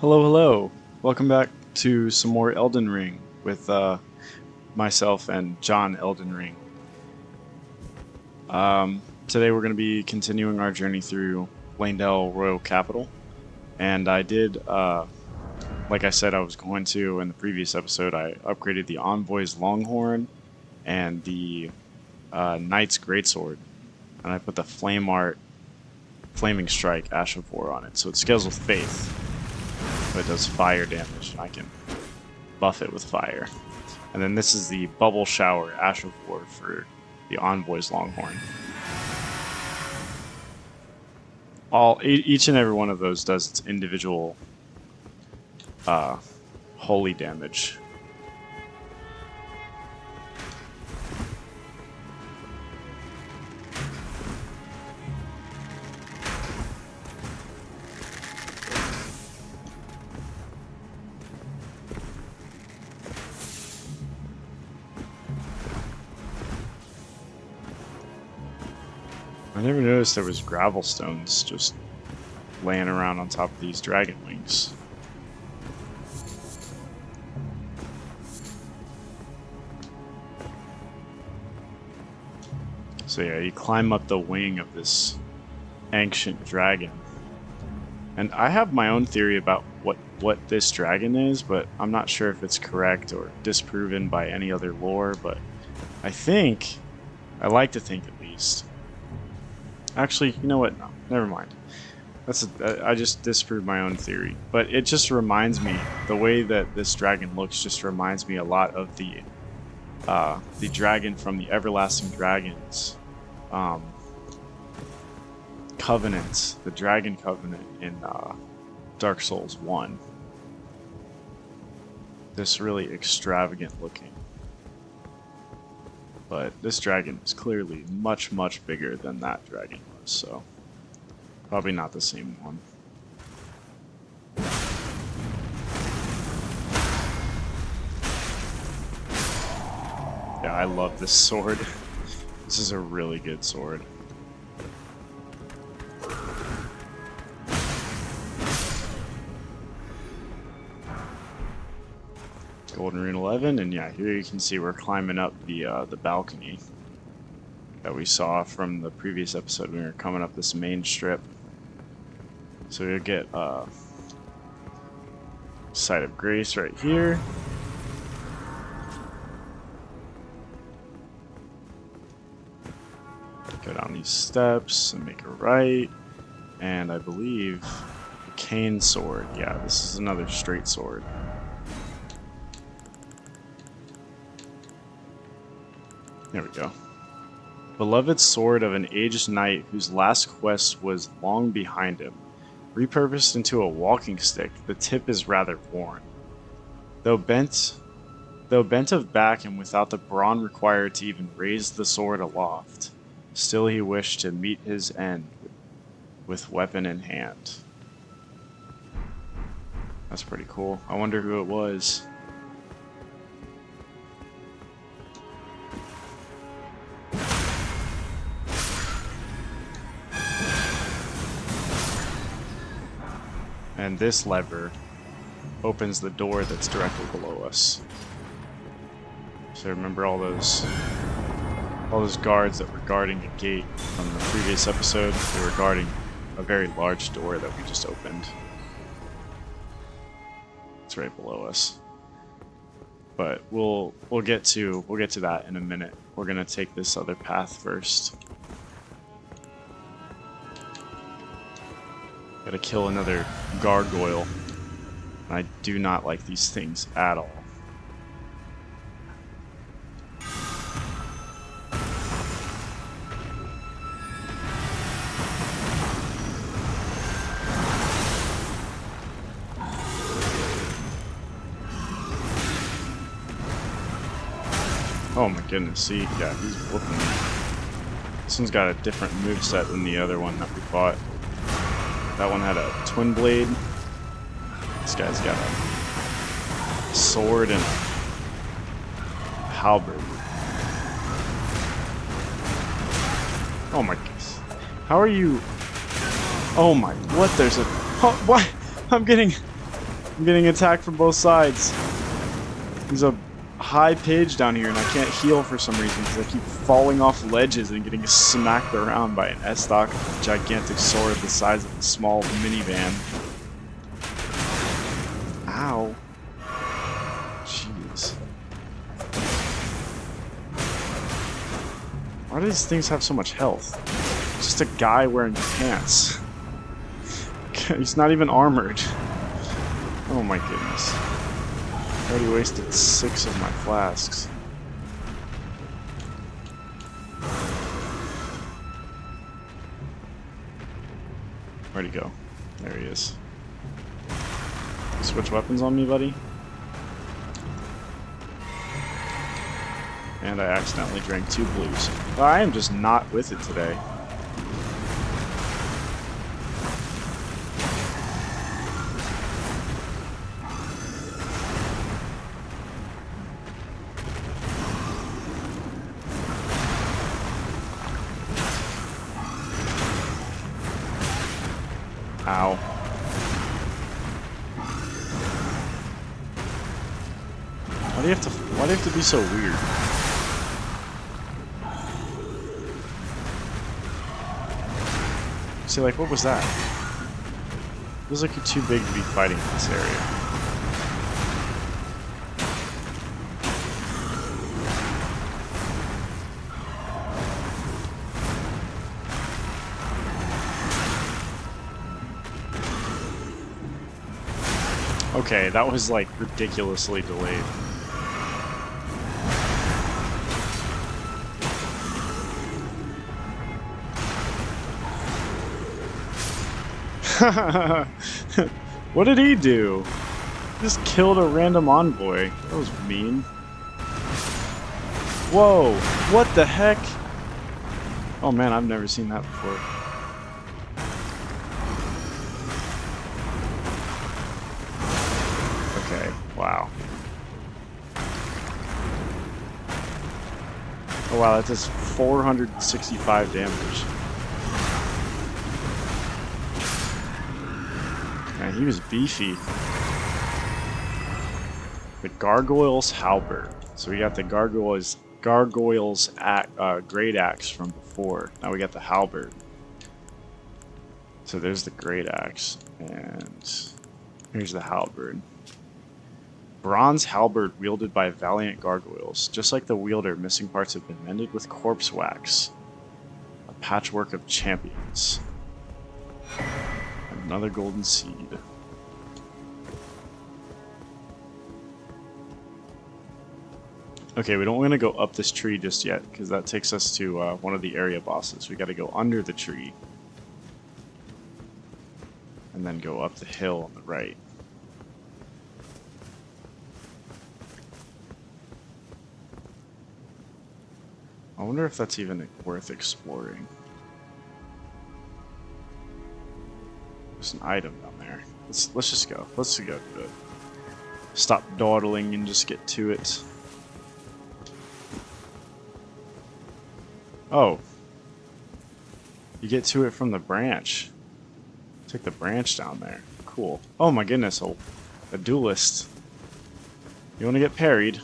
Hello, hello. Welcome back to some more Elden Ring with myself and John Elden Ring. Today we're going to be continuing our journey through Lanedale Royal Capital. And I did, like I said I was going to in the previous episode, I upgraded the Envoy's Longhorn and the Knight's Greatsword. And I put the Flame Art Flaming Strike Ash of War on it. So it scales with Faith. But it does fire damage, and I can buff it with fire. And then this is the Bubble Shower Ash of War for the Envoy's Longhorn. Each and every one of those does its individual holy damage. I never noticed there was gravel stones just laying around on top of these dragon wings. So yeah, you climb up the wing of this ancient dragon. And I have my own theory about what this dragon is, but I'm not sure if it's correct or disproven by any other lore, but I like to think at least. Actually, you know what? No, never mind. I just disproved my own theory. But it just reminds me, the way that this dragon looks just reminds me a lot of the dragon from the Everlasting Dragons Covenant, the Dragon Covenant in Dark Souls 1. This really extravagant looking. But this dragon is clearly much, much bigger than that dragon was, so probably not the same one. Yeah, I love this sword. This is a really good sword. Golden Rune 11, and yeah, here you can see we're climbing up the balcony that we saw from the previous episode. We were coming up this main strip, so we'll get Site of Grace right here. Go down these steps and make a right, and I believe the cane sword. Yeah, this is another straight sword. There we go. Beloved sword of an aged knight whose last quest was long behind him. Repurposed into a walking stick, the tip is rather worn. Though bent of back and without the brawn required to even raise the sword aloft, still he wished to meet his end with weapon in hand. That's pretty cool. I wonder who it was. And this lever opens the door that's directly below us. So remember all those guards that were guarding a gate from the previous episode? They were guarding a very large door that we just opened. It's right below us. But we'll get to that in a minute. We're gonna take this other path first. Gotta kill another gargoyle. I do not like these things at all. Oh my goodness, see? Yeah, he's whooping me. This one's got a different moveset than the other one that we fought. That one had a twin blade. This guy's got a sword and a halberd. Oh my goodness. How are you? Oh my, what? There's a... Oh, what? I'm getting I'm getting attacked from both sides. There's a high page down here, and I can't heal for some reason because I keep falling off ledges and getting smacked around by an S-stock gigantic sword the size of a small minivan. Ow. Jeez. Why do these things have so much health? It's just a guy wearing pants. He's not even armored. Oh my goodness. I already wasted 6 of my flasks. Where'd he go? There he is. You switch weapons on me, buddy? And I accidentally drank 2 blues. I am just not with it today. Ow. Why do you have to be so weird? See, like, what was that? Feels like you're too big to be fighting in this area. Okay, that was like ridiculously delayed. What did he do? Just killed a random envoy. That was mean. Whoa, what the heck? Oh man, I've never seen that before. Okay, wow. Oh wow, that does 465 damage. Man, he was beefy. The Gargoyle's Halberd. So we got the Gargoyle's Great Axe from before. Now we got the Halberd. So there's the Great Axe, and here's the Halberd. Bronze halberd wielded by valiant gargoyles. Just like the wielder, missing parts have been mended with corpse wax. A patchwork of champions. Another golden seed. Okay, we don't want to go up this tree just yet, because that takes us to one of the area bosses. We got to go under the tree. And then go up the hill on the right. I wonder if that's even worth exploring. There's an item down there. Let's just go. Let's go to it. Stop dawdling and just get to it. Oh. You get to it from the branch. Take the branch down there. Cool. Oh my goodness, a duelist. You want to get parried?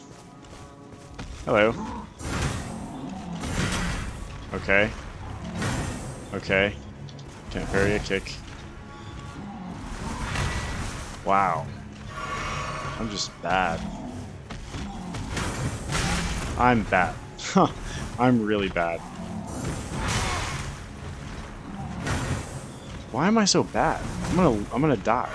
Hello. Okay. Okay. Can't parry a kick. Wow. I'm just bad. I'm bad. Huh. I'm really bad. Why am I so bad? I'm gonna die.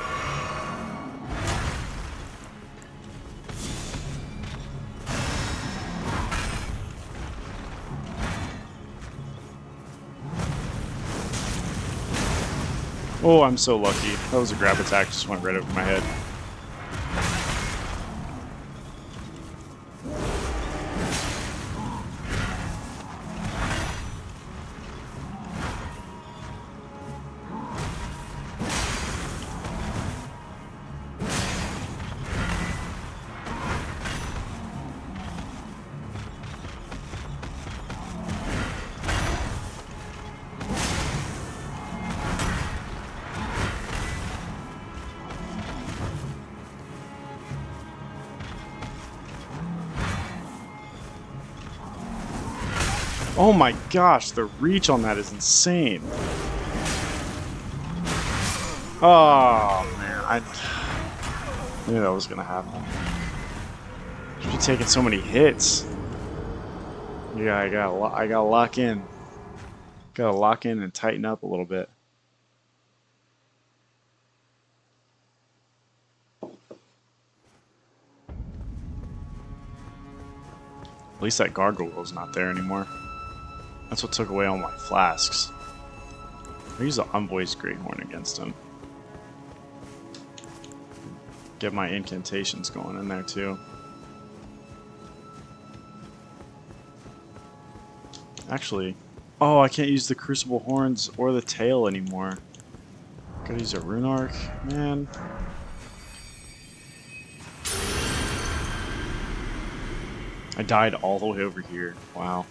Oh, I'm so lucky. That was a grab attack, just went right over my head. Oh my gosh, the reach on that is insane. Oh man, I knew that was gonna happen. You're taking so many hits. Yeah, I gotta lock in. Gotta lock in and tighten up a little bit. At least that gargoyle's not there anymore. That's what took away all my flasks. I use the Envoy's Great Horn against him. Get my incantations going in there too. Actually, oh, I can't use the Crucible Horns or the tail anymore. Gotta use a Rune Arc, man. I died all the way over here. Wow.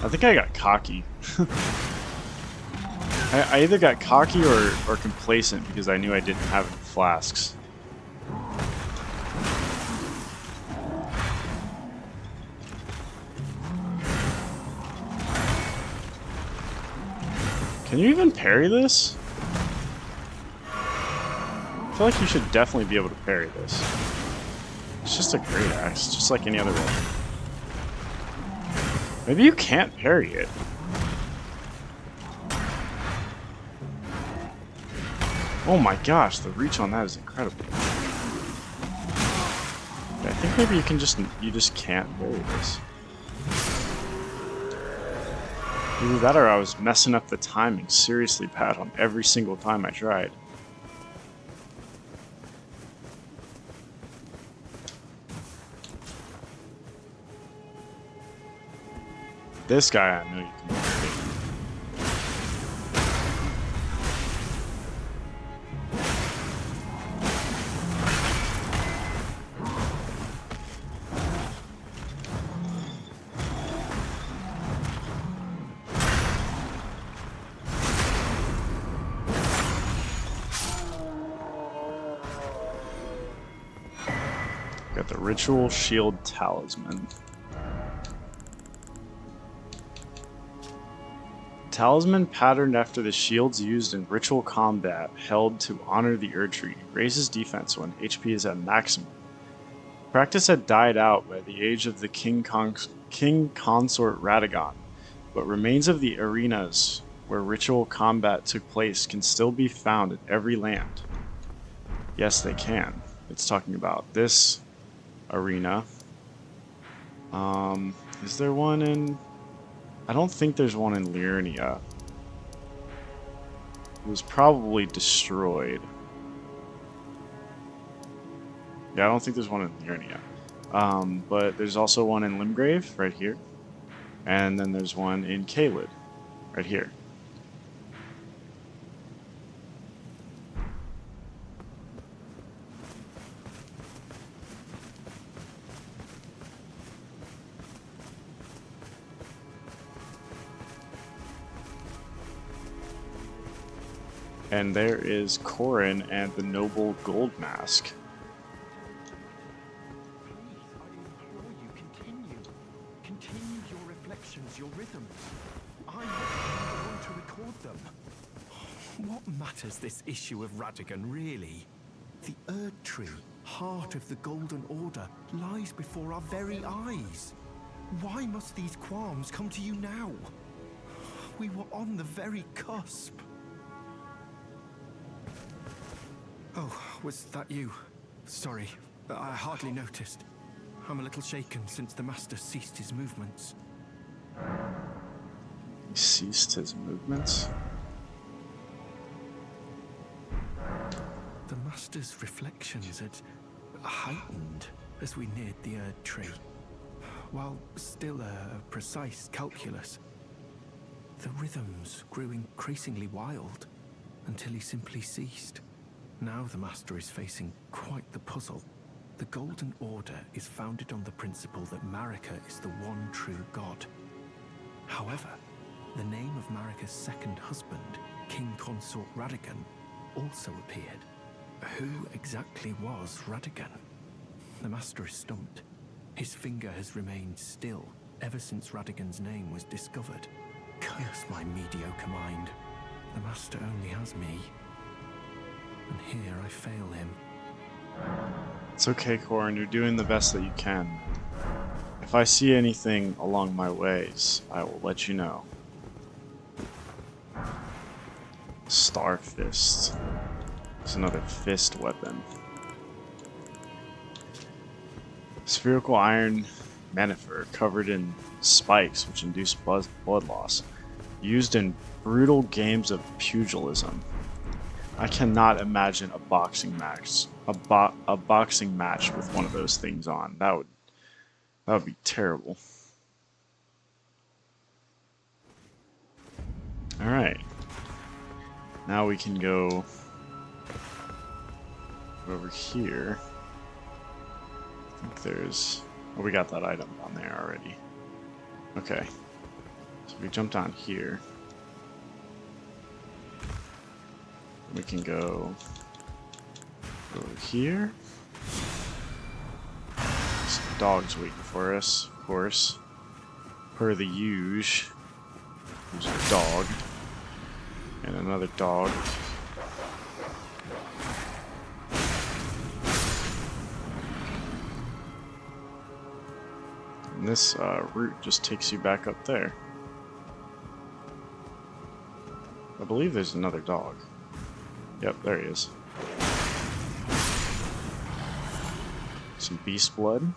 I think I got cocky. I either got cocky or complacent because I knew I didn't have any flasks. Can you even parry this? I feel like you should definitely be able to parry this. It's just a great axe, just like any other weapon. Maybe you can't parry it. Oh my gosh, the reach on that is incredible. Okay, I think maybe you just can't parry this. Either that or I was messing up the timing seriously bad on every single time I tried. This guy I know you can parry. Got the Ritual Shield Talisman. Talisman patterned after the shields used in ritual combat held to honor the Erdtree. Raises defense when HP is at maximum. Practice had died out by the age of the King Consort Radagon, but remains of the arenas where ritual combat took place can still be found in every land. Yes, they can. It's talking about this arena. Is there one in... I don't think there's one in Liurnia. It was probably destroyed. Yeah, I don't think there's one in Liurnia. But there's also one in Limgrave, right here. And then there's one in Caelid, right here. And there is Corrin and the Noble Gold Mask. Please, I implore you, continue your reflections, your rhythms. I'm the one to record them. What matters this issue of Radagon, really? The Erdtree, heart of the Golden Order, lies before our very eyes. Why must these qualms come to you now? We were on the very cusp. Oh, was that you? Sorry, I hardly noticed. I'm a little shaken since the Master ceased his movements. He ceased his movements? The Master's reflections had heightened as we neared the Erdtree. while still a precise calculus. The rhythms grew increasingly wild until he simply ceased. Now the Master is facing quite the puzzle. The Golden Order is founded on the principle that Marika is the one true god. However, the name of Marika's second husband, King Consort Radigan, also appeared. Who exactly was Radigan? The Master is stumped. His finger has remained still ever since Radigan's name was discovered. Curse my mediocre mind. The Master only has me. And here I fail him. It's okay, Corin. You're doing the best that you can. If I see anything along my ways, I will let you know. Star Fist. It's another fist weapon. Spherical iron manifer covered in spikes which induce blood loss. Used in brutal games of pugilism. I cannot imagine a boxing match. A boxing match with one of those things on. That would be terrible. Alright. Now we can go over here. I think there's... Oh, we got that item down there already. Okay. So we jump down here. We can go over here. Some dogs waiting for us, of course. Per the usual. There's a dog. And another dog. And this route just takes you back up there. I believe there's another dog. Yep, there he is. Some beast blood.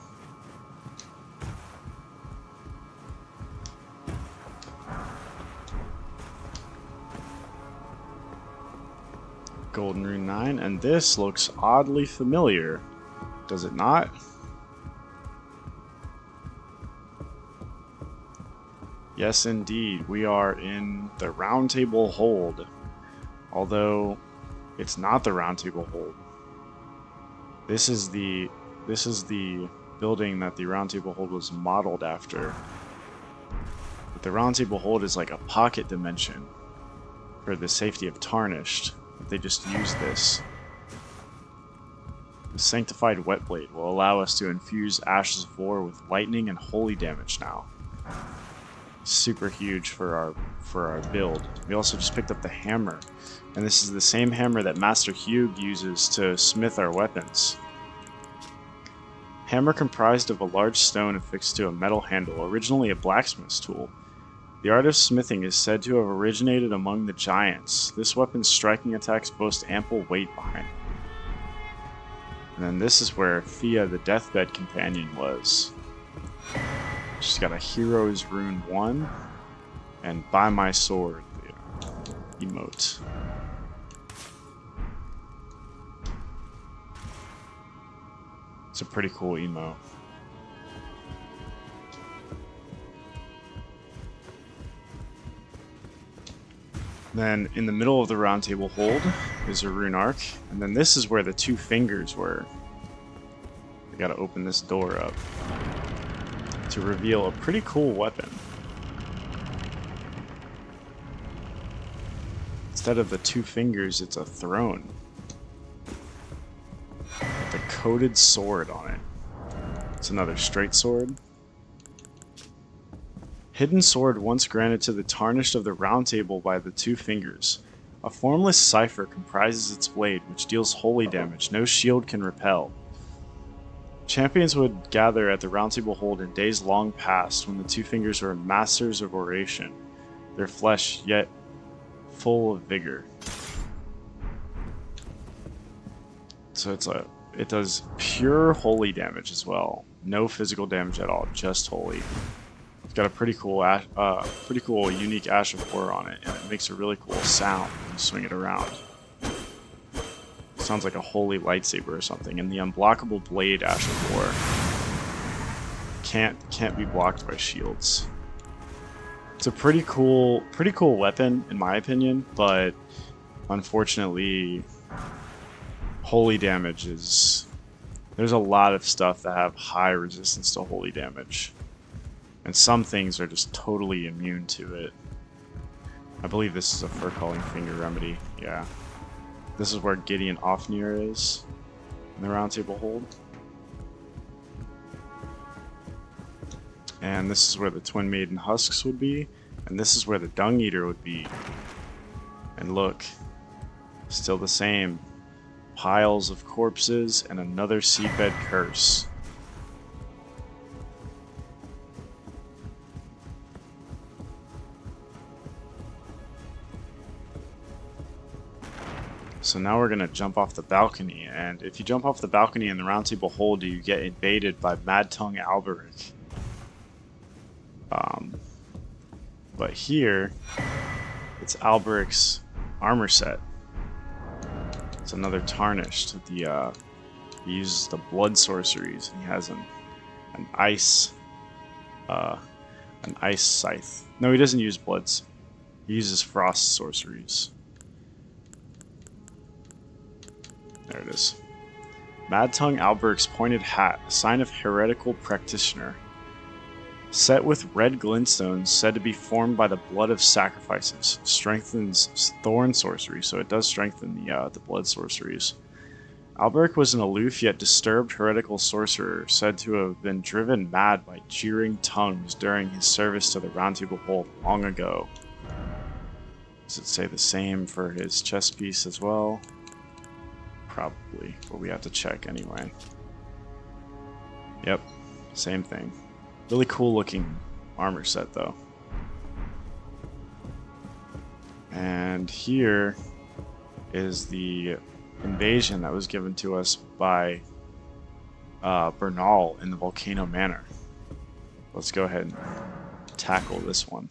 Golden Rune 9, and this looks oddly familiar. Does it not? Yes, indeed. We are in the Round Table Hold. Although it's not the Round Table Hold. This is the building that the Round Table Hold was modeled after. But the Round Table Hold is like a pocket dimension for the safety of Tarnished. They just use this. The Sanctified Wetblade will allow us to infuse Ashes of War with lightning and holy damage now. Super huge for our build. We also just picked up the hammer, and this is the same hammer that Master Hugh uses to smith our weapons. Hammer comprised of a large stone affixed to a metal handle, originally a blacksmith's tool. The art of smithing is said to have originated among the giants. This weapon's striking attacks boast ample weight behind it. And then this is where Thea, the deathbed companion, was. She's got a Hero's Rune 1 and By My Sword, the emote. It's a pretty cool emo. Then in the middle of the Round Table Hold is a rune arc, and then this is where the two fingers were. We gotta open this door up to reveal a pretty cool weapon. Instead of the two fingers, it's a throne with a coated sword on it. It's another straight sword. Hidden sword once granted to the Tarnished of the Round Table by the two fingers. A formless cipher comprises its blade, which deals holy damage. No shield can repel. Champions would gather at the Round Table Hold in days long past when the two fingers were masters of oration, their flesh yet full of vigor. So it does pure holy damage as well. No physical damage at all, just holy. It's got a pretty cool unique Ash of War on it, and it makes a really cool sound when you swing it around. Sounds like a holy lightsaber or something. And the unblockable blade Ash of War can't be blocked by shields. It's a pretty cool weapon in my opinion, but unfortunately, holy damage is... There's a lot of stuff that have high resistance to holy damage. And some things are just totally immune to it. I believe this is a fur calling finger remedy, yeah. This is where Gideon Ofnir is in the round table hold. And this is where the Twin Maiden Husks would be. And this is where the Dung Eater would be. And look, still the same. Piles of corpses and another seabed curse. So now we're going to jump off the balcony, and if you jump off the balcony in the Round Table Hold, you get invaded by Mad Tongue Alberic. But here, it's Alberic's armor set. It's another tarnished. He uses the blood sorceries. He has an ice scythe. No, he doesn't use bloods. He uses frost sorceries. There it is. Mad Tongue Alberic's pointed hat, a sign of heretical practitioner. Set with red glintstones, said to be formed by the blood of sacrifices. Strengthens thorn sorcery, so it does strengthen the blood sorceries. Alberic was an aloof yet disturbed heretical sorcerer, said to have been driven mad by jeering tongues during his service to the Round Table Hold long ago. Does it say the same for his chest piece as well? Probably, but we have to check anyway. Yep, same thing. Really cool looking armor set though. And here is the invasion that was given to us by Bernal in the Volcano Manor. Let's go ahead and tackle this one.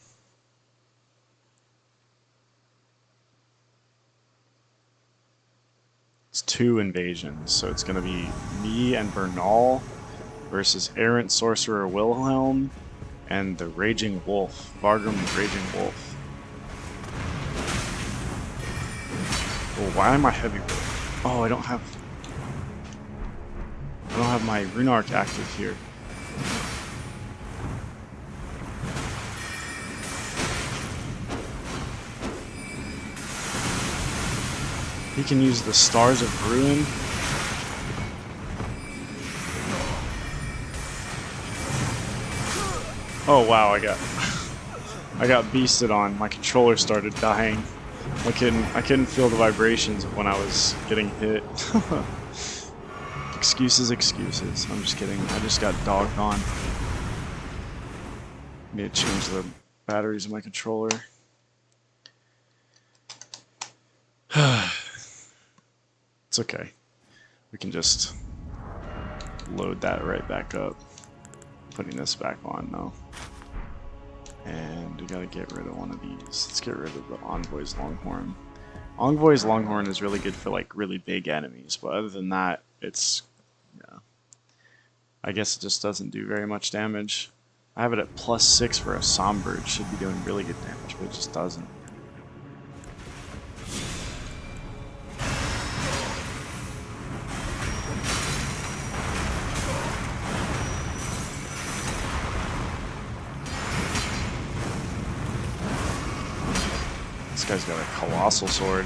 It's 2 invasions, so it's going to be me and Bernal versus Errant Sorcerer Wilhelm and the Raging Wolf, Vargrim the Raging Wolf. Oh, why am I heavyweight? Oh, I don't have my Rune Arc active here. He can use the Stars of Ruin. Oh wow, I got beasted on. My controller started dying. I couldn't feel the vibrations of when I was getting hit. Excuses. I'm just kidding. I just got dogged on. Need to change the batteries of my controller. It's okay. We can just load that right back up. Putting this back on though. And we gotta get rid of one of these. Let's get rid of the Envoy's Longhorn. Envoy's Longhorn is really good for like really big enemies, but other than that, it's, yeah, I guess it just doesn't do very much damage. I have it at +6 for a Somber. It should be doing really good damage, but it just doesn't. This guy's got a colossal sword.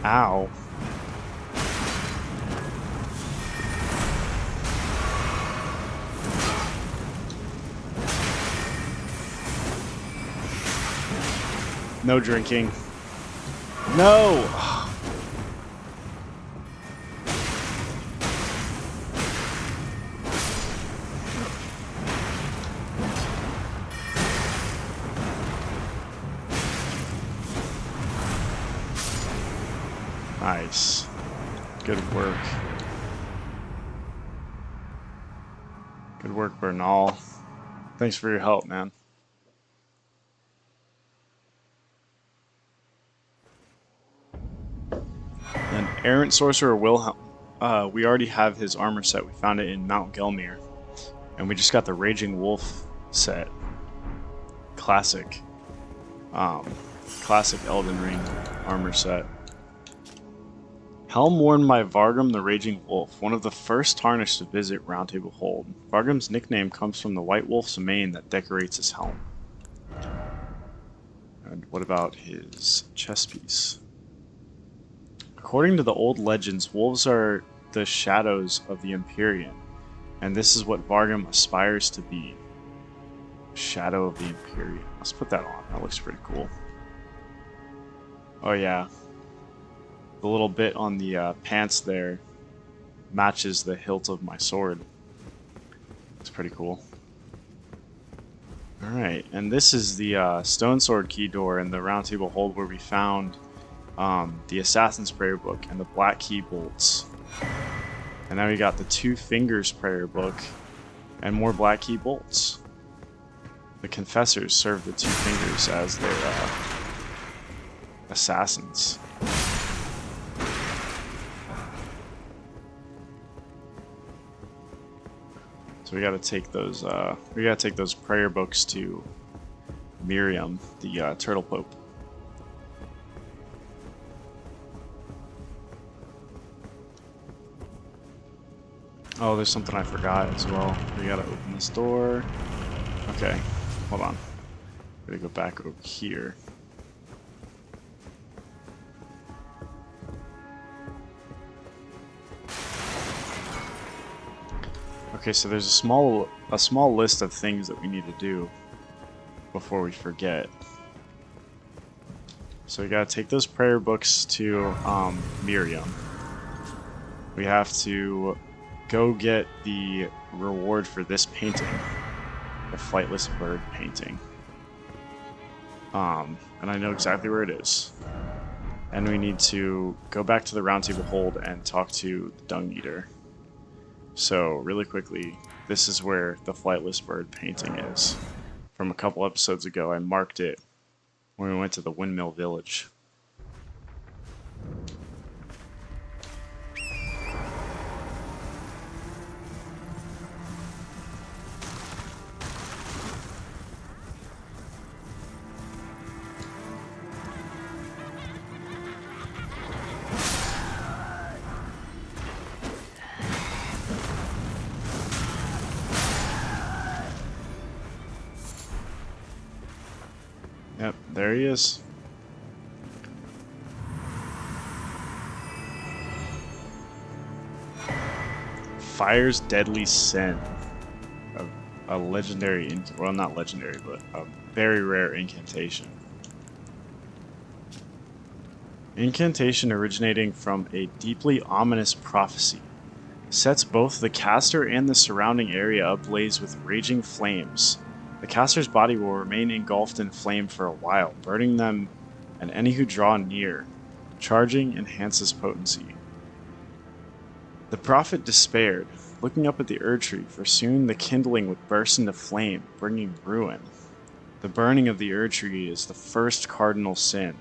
Ow. No drinking. No! Nice. Good work. Good work, Bernal. Thanks for your help, man. And Errant Sorcerer Wilhelm. We already have his armor set. We found it in Mount Gelmir. And we just got the Raging Wolf set. Classic. Classic Elden Ring armor set. Helm worn by Vargrim the Raging Wolf, one of the first Tarnished to visit Roundtable Hold. Vargrim's nickname comes from the white wolf's mane that decorates his helm. And what about his chest piece? According to the old legends, wolves are the shadows of the Empyrean, and this is what Vargrim aspires to be. Shadow of the Empyrean. Let's put that on. That looks pretty cool. Oh yeah. The little bit on the pants there matches the hilt of my sword. It's pretty cool. Alright, and this is the stone sword key door in the Roundtable Hold where we found the Assassin's Prayer Book and the Black Key bolts. And now we got the Two Fingers Prayer Book and more Black Key bolts. The Confessors serve the Two Fingers as their assassins. So we gotta take those prayer books to Miriam, the Turtle Pope. Oh, there's something I forgot as well. We gotta open this door. Okay, hold on. Gotta go back over here. Okay, so there's a small list of things that we need to do before we forget. So we gotta take those prayer books to Miriam. We have to go get the reward for this painting, the Flightless Bird painting. And I know exactly where it is. And we need to go back to the Roundtable Hold and talk to the Dung Eater. So, really quickly, this is where the Flightless Bird painting is. From a couple episodes ago, I marked it when we went to the Windmill Village. Yep, there he is. Fire's Deadly Sin. A legendary, well, not legendary, but a very rare incantation. Incantation originating from a deeply ominous prophecy. Sets both the caster and the surrounding area ablaze with raging flames. The caster's body will remain engulfed in flame for a while, burning them and any who draw near. Charging enhances potency. The prophet despaired, looking up at the Erd Tree, for soon the kindling would burst into flame, bringing ruin. The burning of the Erd Tree is the first cardinal sin.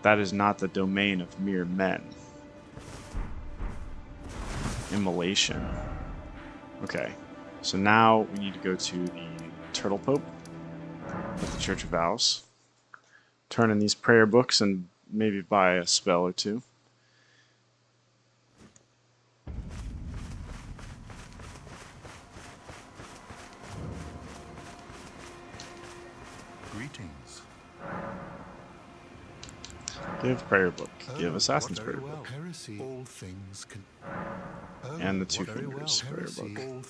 That is not the domain of mere men. Immolation. Okay, so now we need to go to the Turtle Pope at the Church of Vows. Turn in these prayer books and maybe buy a spell or two. Greetings. Give prayer book. Give Assassin's Prayer book. Heresy. All things can. And the Two Fingers prayer book.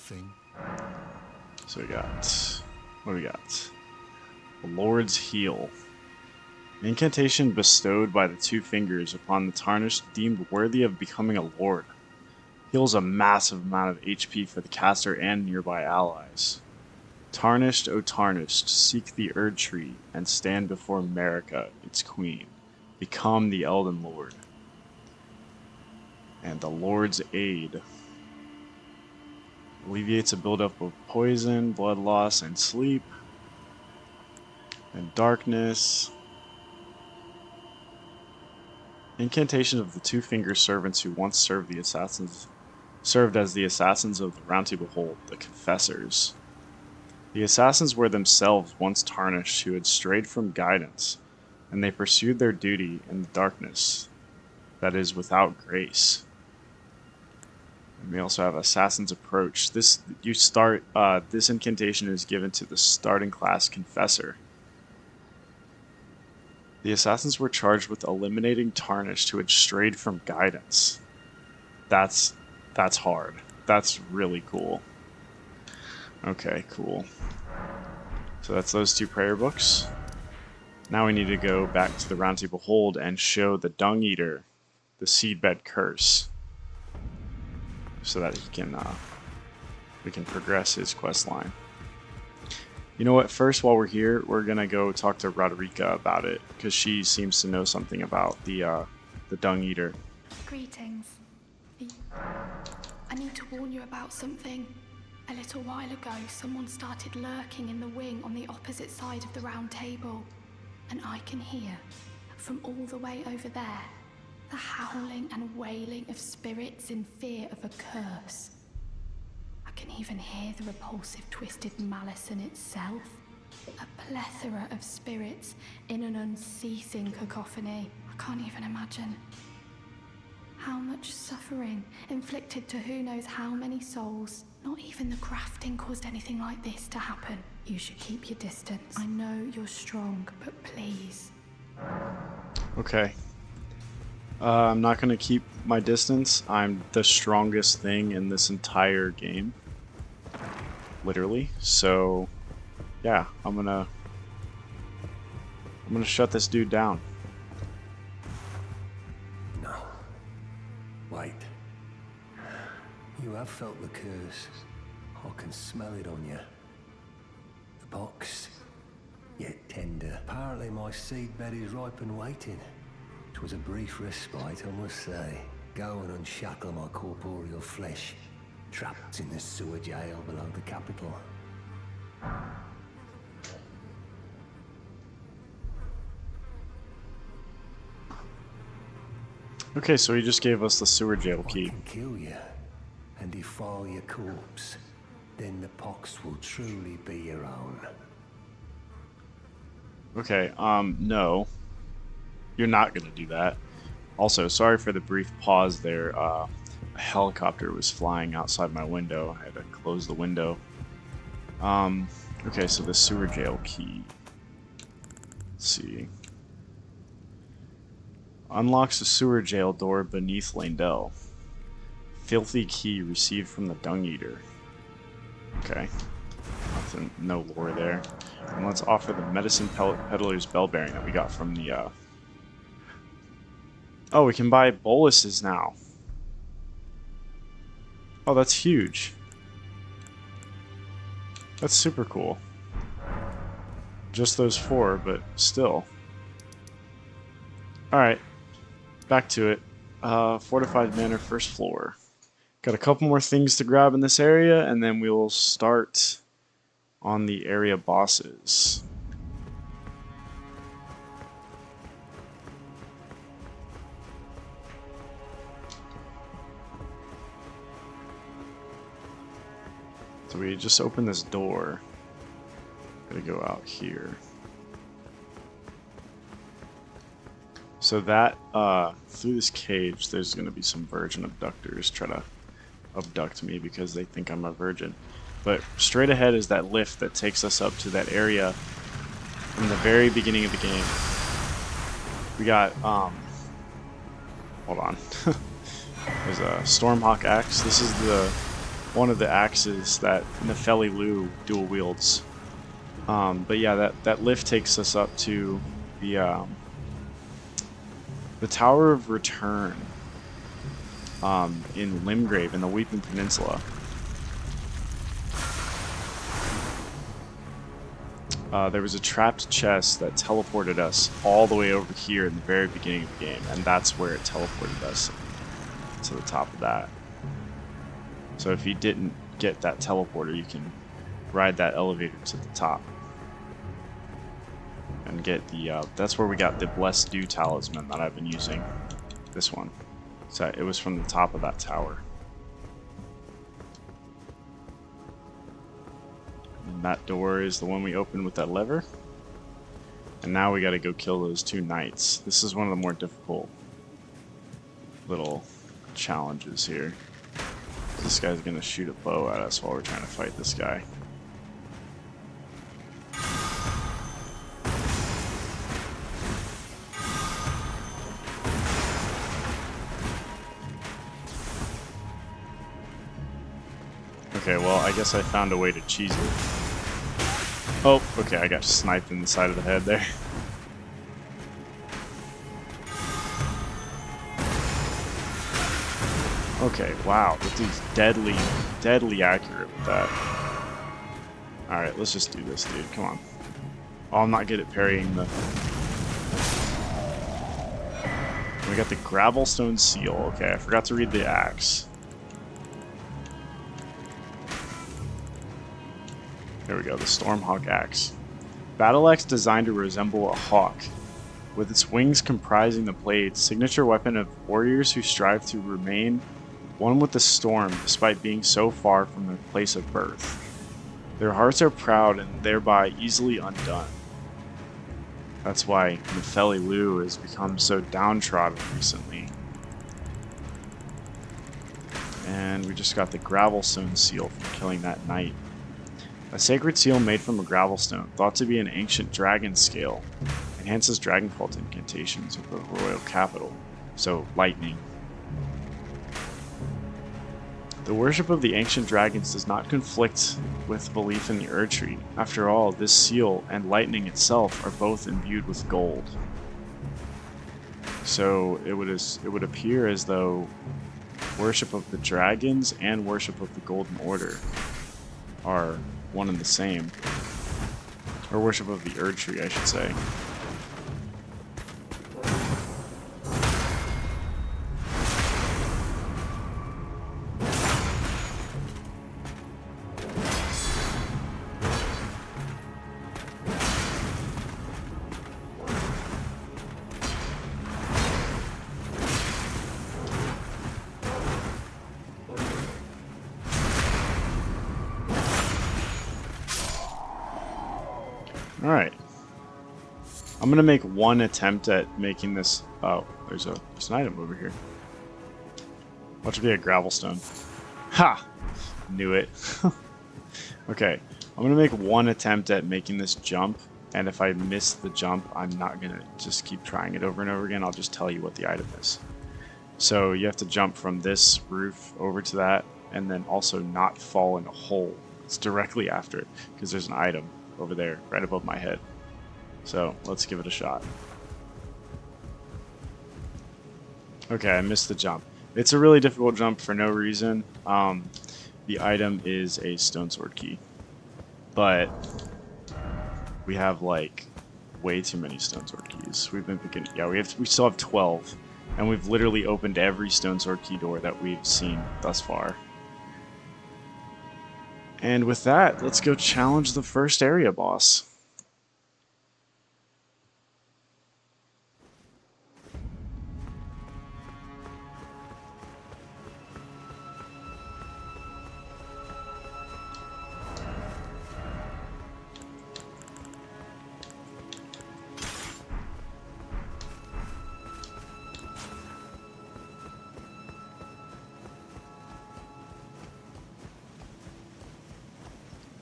So we got, what do we got? The Lord's Heal. An incantation bestowed by the Two Fingers upon the Tarnished deemed worthy of becoming a Lord. Heals a massive amount of HP for the caster and nearby allies. Tarnished, O Tarnished, seek the Erd Tree and stand before Marika, its queen. Become the Elden Lord. And the Lord's Aid. Alleviates a buildup of poison, blood loss, and sleep. And darkness. Incantation of the two-finger servants who once served as the assassins of the Round Table Hold, the Confessors. The assassins were themselves once tarnished who had strayed from guidance, and they pursued their duty in the darkness that is without grace. And we also have Assassin's Approach. This incantation is given to the starting class Confessor. The assassins were charged with eliminating tarnished who had strayed from guidance. That's hard. That's really cool. Okay, cool. So that's those two prayer books. Now we need to go back to the Round Table Hold and show the Dung Eater the Seedbed Curse, so that we can progress his quest line. You know what? First, while we're here, we're gonna go talk to Roderica about it because she seems to know something about the Dung Eater. Greetings. I need to warn you about something. A little while ago, someone started lurking in the wing on the opposite side of the round table, and I can hear, from all the way over there, the howling and wailing of spirits in fear of a curse. I can even hear the repulsive twisted malice in itself. A plethora of spirits in an unceasing cacophony. I can't even imagine. How much suffering inflicted to who knows how many souls. Not even the grafting caused anything like this to happen. You should keep your distance. I know you're strong, but please. Okay. I'm not going to keep my distance. I'm the strongest thing in this entire game. Literally. So, yeah, I'm going to shut this dude down. No. Wait. You have felt the curse. I can smell it on you. The box, yet tender. Apparently my seedbed is ripe and waiting. 'Twas a brief respite, I must say. Go and unshackle my corporeal flesh, trapped in the sewer jail below the capital. Okay, so he just gave us the sewer jail I key. can kill you and defile your corpse. Then the pox will truly be your own. Okay, no. You're not gonna do that. Also, sorry for the brief pause there. A helicopter was flying outside my window. I had to close the window. Okay, so the sewer jail key. Let's see. Unlocks the sewer jail door beneath Landell. Filthy key received from the Dung Eater. Okay. Nothing, no lore there. And let's offer the medicine peddler's bell bearing that we got from the Oh, we can buy boluses now. Oh, that's huge. That's super cool. Just those 4, but still. Alright. Back to it. Fortified Manor, first floor. Got a couple more things to grab in this area, and then we'll start on the area bosses. So we just opened this door. Gotta go out here. So that, through this cage, there's gonna be some virgin abductors try to abduct me because they think I'm a virgin. But straight ahead is that lift that takes us up to that area from the very beginning of the game. We got, hold on. There's a Stormhawk axe. This is one of the axes that Nefeli Lu dual wields. But yeah, that lift takes us up to the Tower of Return in Limgrave in the Weeping Peninsula. There was a trapped chest that teleported us all the way over here in the very beginning of the game, and that's where it teleported us to the top of that. So if you didn't get that teleporter, you can ride that elevator to the top and get the that's where we got the Blessed Dew talisman that I've been using. This one. So it was from the top of that tower. And that door is the one we opened with that lever. And now we gotta go kill those 2 knights. This is one of the more difficult little challenges here. This guy's gonna shoot a bow at us while we're trying to fight this guy. Okay, well, I guess I found a way to cheese it. Oh, okay, I got sniped in the side of the head there. Okay, wow, this dude's deadly accurate with that. Alright, let's just do this, dude, come on. Oh, I'm not good at parrying the... We got the Gravelstone Seal, okay, I forgot to read the axe. There we go, the Stormhawk Axe. Battle axe designed to resemble a hawk, with its wings comprising the blade, signature weapon of warriors who strive to remain one with the storm despite being so far from their place of birth. Their hearts are proud and thereby easily undone. That's why Nefeli Lu has become so downtrodden recently. And we just got the Gravelstone Seal from killing that knight. A sacred seal made from a gravelstone, thought to be an ancient dragon scale, enhances dragonfalt incantations of the royal capital, so lightning. The worship of the ancient dragons does not conflict with belief in the Erdtree. After all, this seal and lightning itself are both imbued with gold. So it would appear as though worship of the dragons and worship of the Golden Order are one and the same. Or worship of the Erdtree, I should say. Alright. I'm gonna make one attempt at making this... Oh, there's an item over here. Watch it be a gravelstone. Ha! Knew it. Okay, I'm gonna make one attempt at making this jump, and if I miss the jump, I'm not gonna just keep trying it over and over again. I'll just tell you what the item is. So you have to jump from this roof over to that, and then also not fall in a hole. It's directly after it, because there's an item over there, right above my head. So, let's give it a shot. Okay, I missed the jump. It's a really difficult jump for no reason. The item is a stone sword key. But we have like way too many stone sword keys. We've been picking, yeah, we still have 12. And we've literally opened every stone sword key door that we've seen thus far. And with that, let's go challenge the first area boss.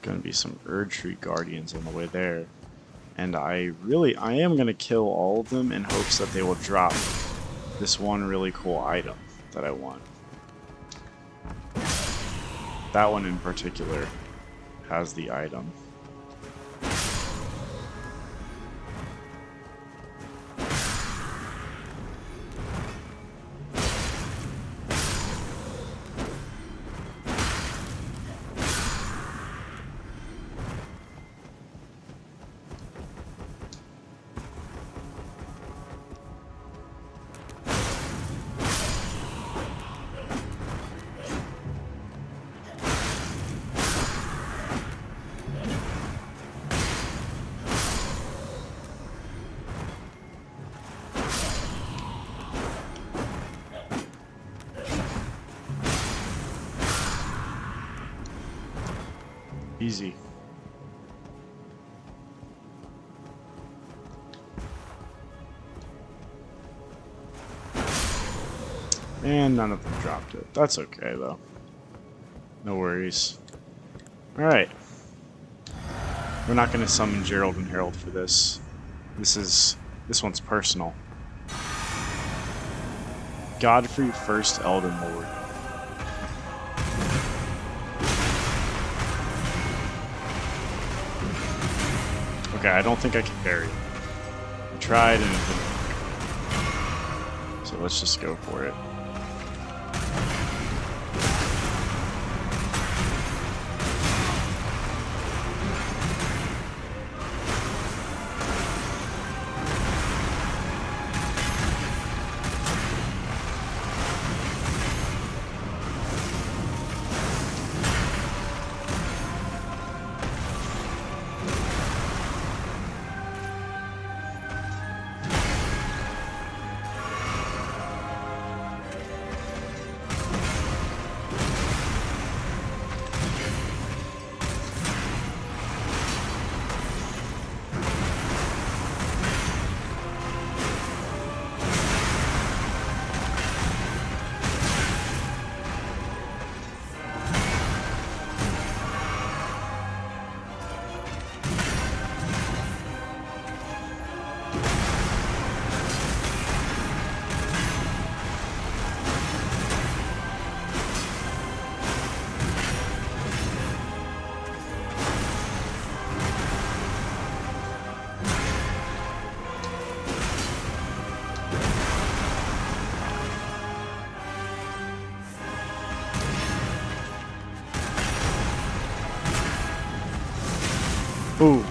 Going to be some Erdtree Guardians on the way there. And I am going to kill all of them in hopes that they will drop this one really cool item that I want. That one in particular has the item. Easy. And none of them dropped it. That's okay, though. No worries. Alright. We're not going to summon Gerald and Harold for this. This one's personal. Godfrey First Elden Lord. Okay, I don't think I can parry. I tried and it didn't work. So let's just go for it. Ooh.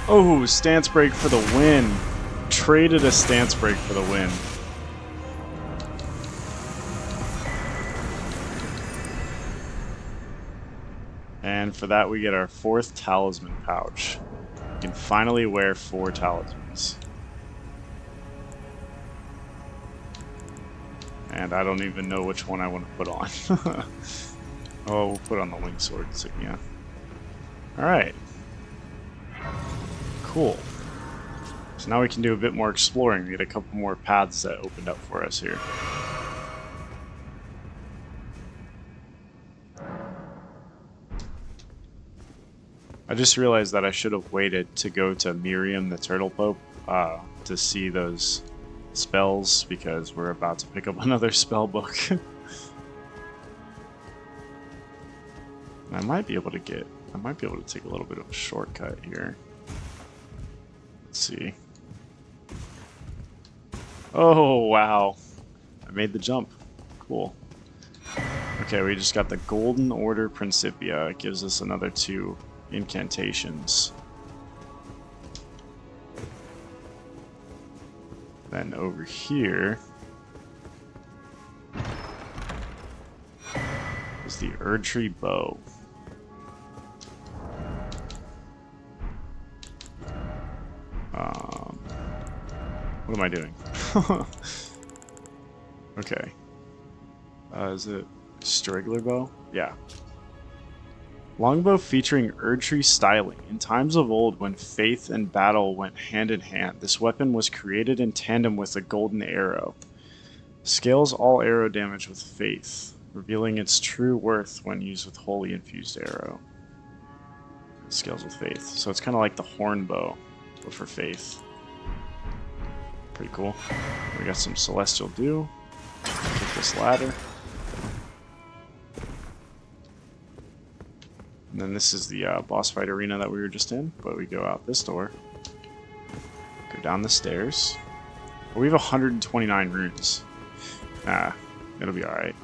Oh, stance break for the win. Traded a stance break for the win. And for that we get our 4th talisman pouch. We can finally wear 4 talismans. And I don't even know which one I want to put on. Oh, we'll put on the wing sword insignia. Alright. Cool. So now we can do a bit more exploring. We get a couple more paths that opened up for us here. I just realized that I should have waited to go to Miriam the Turtle Pope to see those spells, because we're about to pick up another spell book. I might be able to take a little bit of a shortcut here. Let's see. Oh, wow. I made the jump. Cool. Okay, we just got the Golden Order Principia. It gives us another 2 incantations. Then over here is the Erdtree Bow. What am I doing? Okay. Is it Straggler Bow? Yeah. Longbow featuring Erdtree styling. In times of old, when faith and battle went hand in hand, this weapon was created in tandem with a golden arrow. Scales all arrow damage with faith, revealing its true worth when used with holy infused arrow. Scales with faith. So it's kind of like the horn bow, but for faith. Pretty cool. We got some Celestial Dew. Take this ladder. And then this is the boss fight arena that we were just in, but we go out this door. Go down the stairs. Oh, we have 129 runes. Ah, it'll be alright.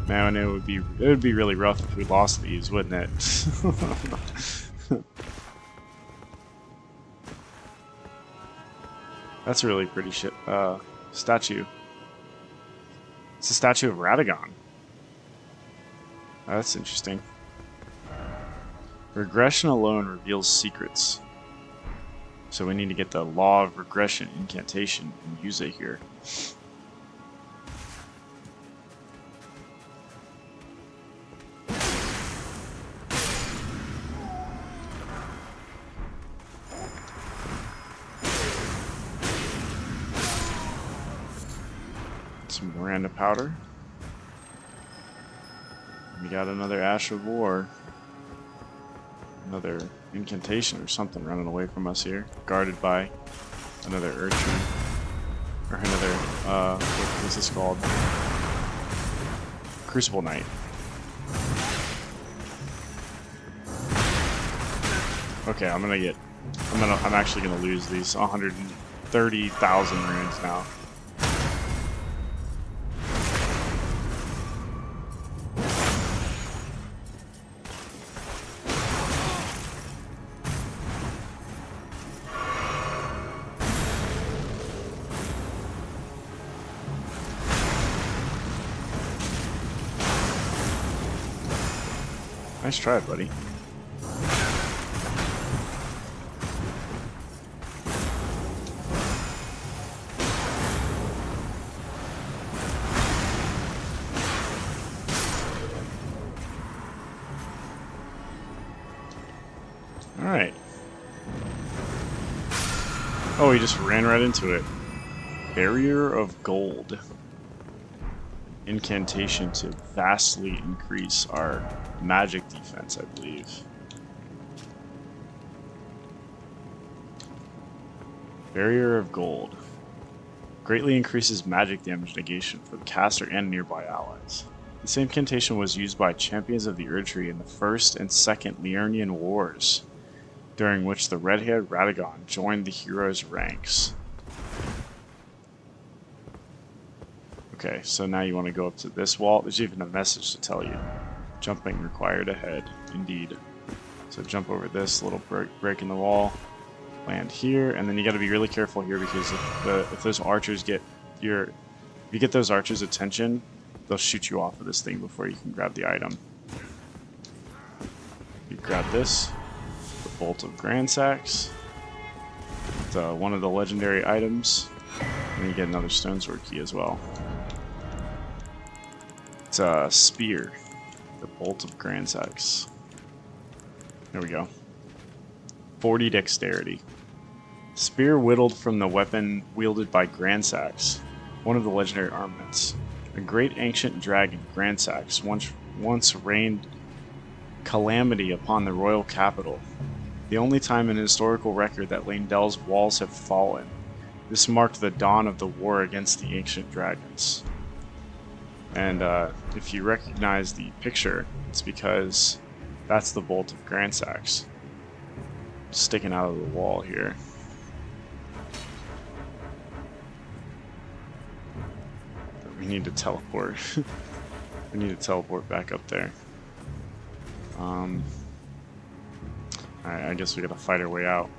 Man, it would be really rough if we lost these, wouldn't it? That's a really pretty statue. It's a statue of Radagon. That's interesting. Regression alone reveals secrets. So we need to get the Law of Regression incantation and use it here. Some Miranda powder. We got another Ash of War. Another incantation or something running away from us here. Guarded by another Urchin. Or another, what is this called? Crucible Knight. Okay, I'm actually gonna lose these 130,000 runes now. Nice try, buddy. Alright. Oh, he just ran right into it. Barrier of Gold. Incantation to vastly increase our magic defense, I believe. Barrier of Gold. Greatly increases magic damage negation for the caster and nearby allies. This incantation was used by champions of the Erdtree in the First and Second Liurnian Wars, during which the red-haired Radagon joined the hero's ranks. Okay, so now you want to go up to this wall. There's even a message to tell you. Jumping required ahead, indeed. So jump over this little break in the wall, land here, and then you got to be really careful here because if those archers get if you get those archers' attention, they'll shoot you off of this thing before you can grab the item. You grab this, the Bolt of Gransax. It's one of the legendary items, and you get another Stone Sword key as well. It's a spear, the Bolt of Gransax. There we go. 40 dexterity. Spear whittled from the weapon wielded by Gransax, one of the legendary armaments. A great ancient dragon, Gransax, once reigned calamity upon the royal capital. The only time in historical record that Leindel's walls have fallen. This marked the dawn of the war against the ancient dragons. And if you recognize the picture, it's because that's the Bolt of Gransax sticking out of the wall here. We need to teleport. We need to teleport back up there. Alright, I guess we gotta fight our way out.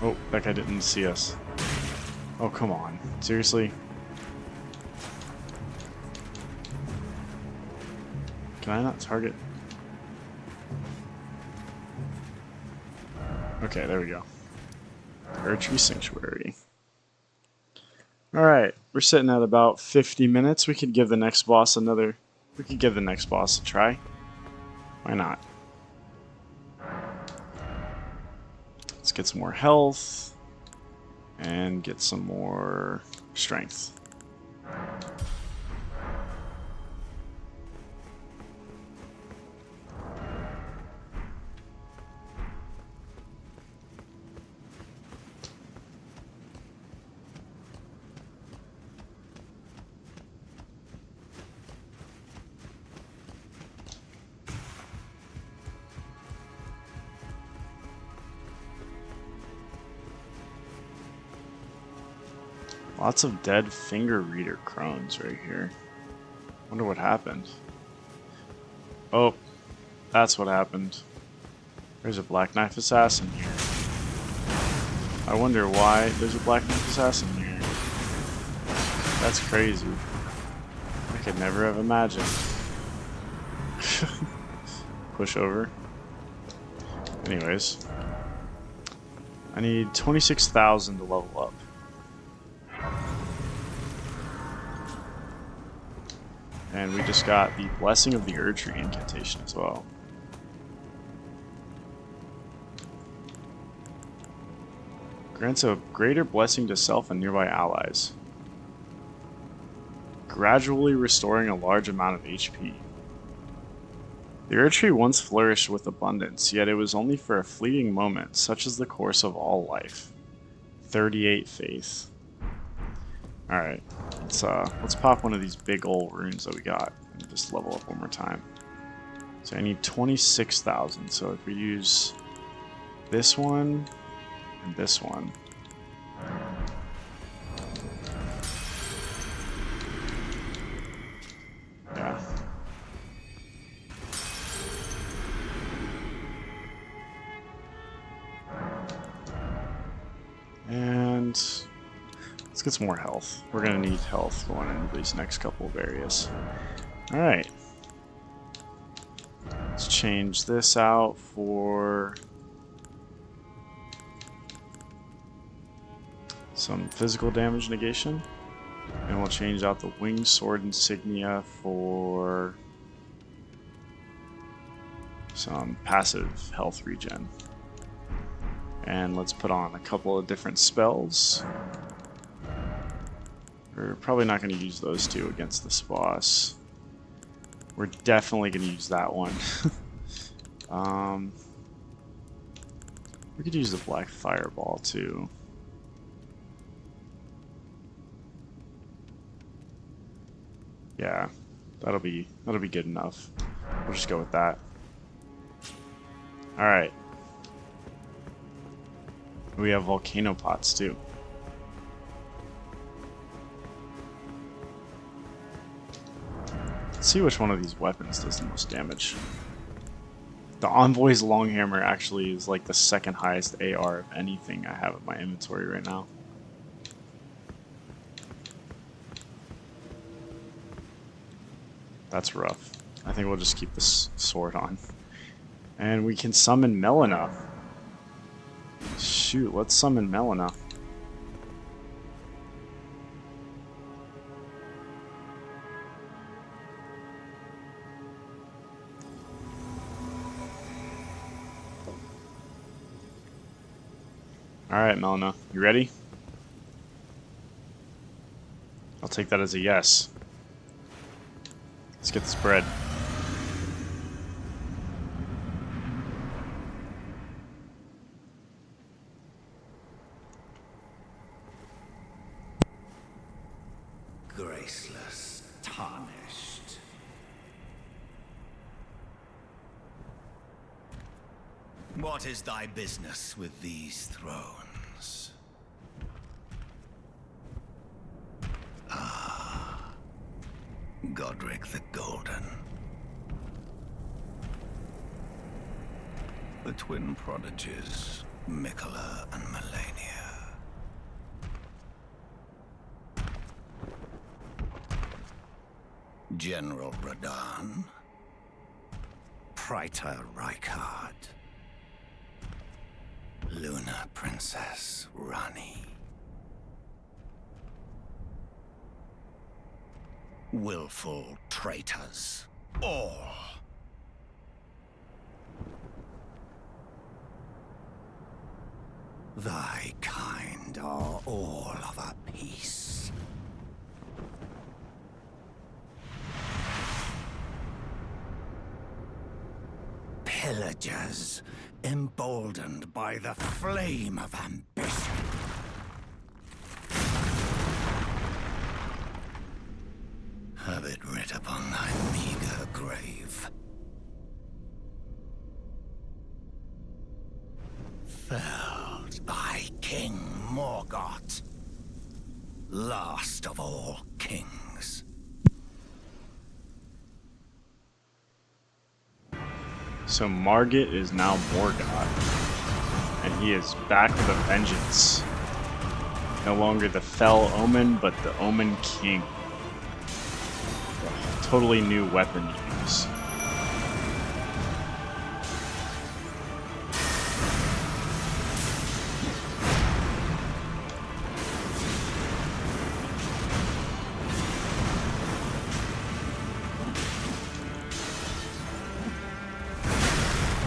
Oh, that guy didn't see us. Oh, come on. Seriously? Can I not target? Okay, there we go. Erdtree Sanctuary. Alright, we're sitting at about 50 minutes. We could give the next boss a try. Why not? Let's get some more health and get some more strength. Lots of dead finger reader crones right here. Wonder what happened. Oh, that's what happened. There's a Black Knife Assassin here. I wonder why there's a Black Knife Assassin here. That's crazy. I could never have imagined. Push over. Anyways. I need 26,000 to level up. And we just got the Blessing of the Erdtree incantation as well. Grants a greater blessing to self and nearby allies. Gradually restoring a large amount of HP. The Earth Tree once flourished with abundance, yet it was only for a fleeting moment, such is the course of all life. 38 faith. Alright, let's pop one of these big old runes that we got and just level up one more time. So I need 26,000, so if we use this one and this one. Yeah. And let's get some more health. We're gonna need health going into these next couple of areas. Alright. Let's change this out for some physical damage negation. And we'll change out the winged sword insignia for some passive health regen. And let's put on a couple of different spells. We're probably not going to use those two against this boss. We're definitely going to use that one. We could use the black fireball too. Yeah, that'll be good enough. We'll just go with that. All right. We have volcano pots too. Let's see which one of these weapons does the most damage. The Envoy's Longhammer actually is like the second highest AR of anything I have in my inventory right now. That's rough. I think we'll just keep this sword on. And we can summon Melina. Shoot, let's summon Melina. Alright, Melina, you ready? I'll take that as a yes. Let's get this bread. Graceless, tarnished. What is thy business with these thrones? Ah, Godric the Golden. The twin prodigies, Mikola and Melania. General Radahn. Praetor Rykard. Luna Princess Rani. Willful traitors, all. Thy kind are all of a piece. Pillagers, emboldened by the flame of ambition. Have it writ upon thy meager grave. Felled by King Morgoth, last of all kings. So Margit is now Morgoth, and he is back with a vengeance. No longer the Fell Omen, but the Omen King. A totally new weapon to use.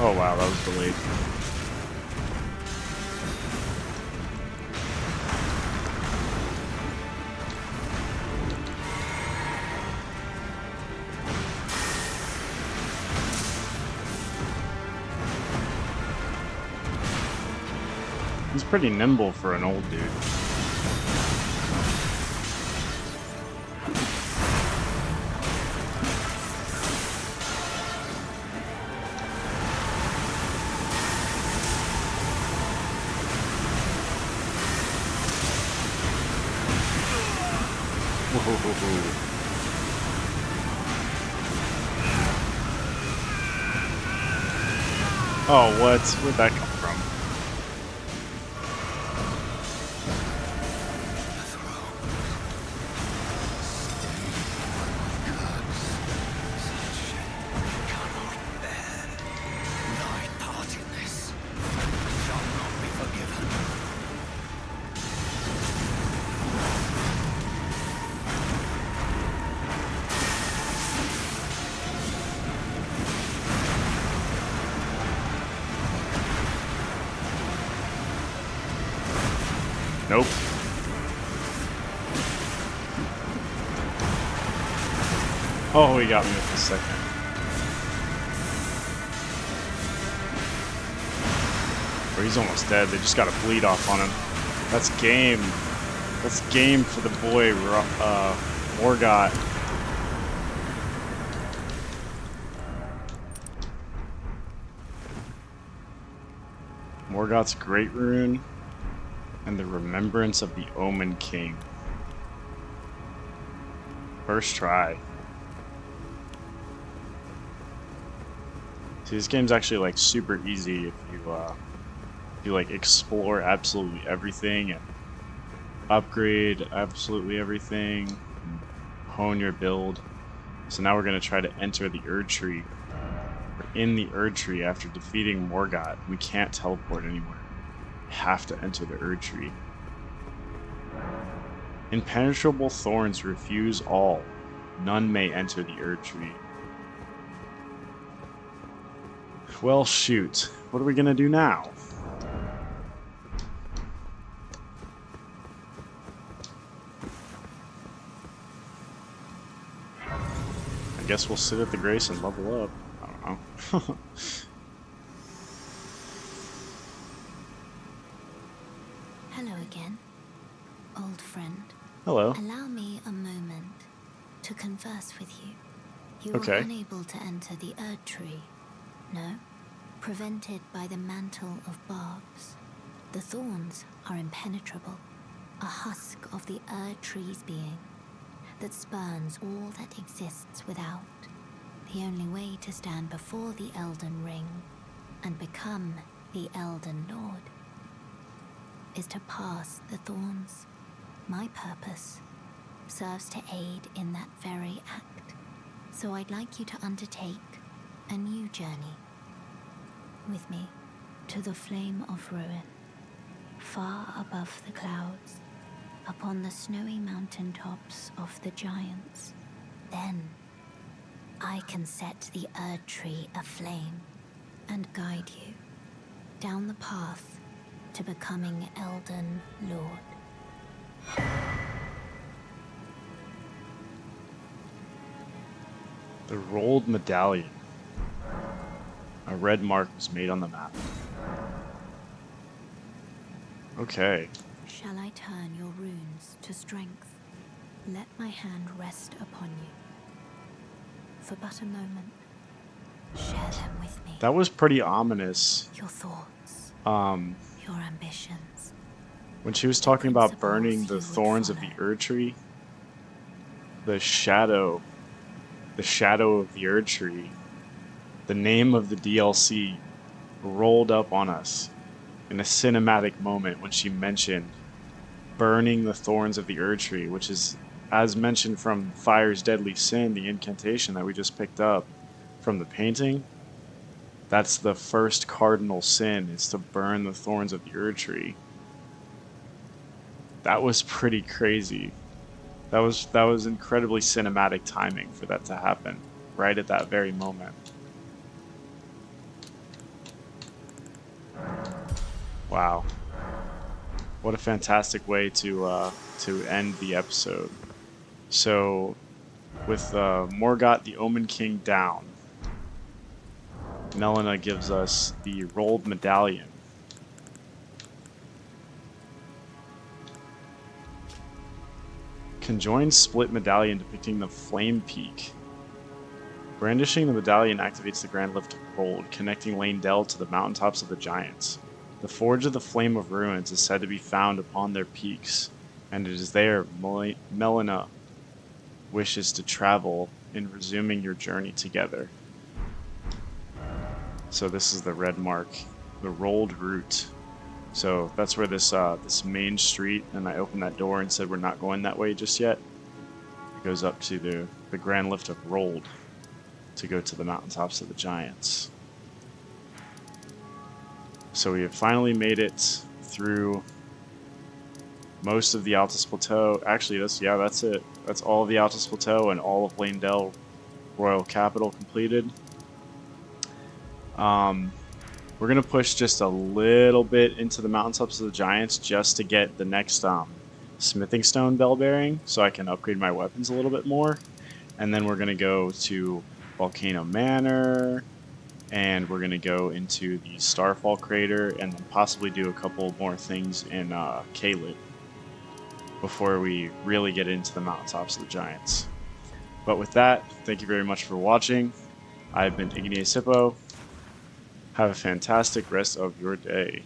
Oh wow, that was delayed. He's pretty nimble for an old dude. Whoa. Oh, what? Where'd that come from? Nope. Oh, he got me with the second. Or he's almost dead. They just got a bleed off on him. That's game. That's game for the boy, Morgott. Morgott's Great Rune. And the Remembrance of the Omen King. First try. See, this game's actually like super easy if you like explore absolutely everything and upgrade absolutely everything, and hone your build. So now we're gonna try to enter the Erd Tree. We're in the Erd Tree after defeating Morgott. We can't teleport anywhere. Have to enter the Erd Tree. Impenetrable thorns refuse all. None may enter the Erd Tree. Well, shoot. What are we gonna do now? I guess we'll sit at the Grace and level up. I don't know. Hello again, old friend. Hello. Allow me a moment to converse with you. You Okay. were unable to enter the Erd Tree, no? Prevented by the mantle of barbs. The thorns are impenetrable, a husk of the Erd Tree's being that spurns all that exists without. The only way to stand before the Elden Ring and become the Elden Lord is to pass the thorns. My purpose serves to aid in that very act. So I'd like you to undertake a new journey with me to the Flame of Ruin, far above the clouds, upon the snowy mountaintops of the giants. Then I can set the Erd Tree aflame and guide you down the path to becoming Elden Lord. The rolled medallion. A red mark was made on the map. Okay. Shall I turn your runes to strength? Let my hand rest upon you. For but a moment, share them with me. That was pretty ominous. Your thoughts, Um, your ambitions. when she was talking about burning the thorns of the Erd Tree, the shadow of the Erd Tree, the name of the DLC rolled up on us in a cinematic moment when she mentioned burning the thorns of the Erd Tree, which is, as mentioned from Fire's Deadly Sin, the incantation that we just picked up from the painting. That's the first cardinal sin, is to burn the thorns of the Erd Tree. That was pretty crazy. That was incredibly cinematic timing for that to happen right at that very moment. Wow. What a fantastic way to end the episode. So, with Morgott the Omen King down, Melina gives us the rolled medallion. Conjoined split medallion depicting the Flame Peak. Brandishing the medallion activates the Grand Lift of Gold, connecting Leyndell to the mountaintops of the Giants. The Forge of the Flame of Ruins is said to be found upon their peaks, and it is there Melina wishes to travel in resuming your journey together. So this is the red mark, the rolled route. So that's where this this main street, and I opened that door and said we're not going that way just yet. It goes up to the Grand Lift of Rolled to go to the mountaintops of the Giants. So we have finally made it through most of the Altus Plateau. Actually, that's it. That's all of the Altus Plateau and all of Leyndell Royal Capital completed. We're going to push just a little bit into the mountaintops of the Giants just to get the next smithing stone bell bearing so I can upgrade my weapons a little bit more. And then we're going to go to Volcano Manor, and we're going to go into the Starfall Crater, and then possibly do a couple more things in Kalit before we really get into the mountaintops of the Giants. But with that, thank you very much for watching. I've been Igneous Hippo. Have a fantastic rest of your day.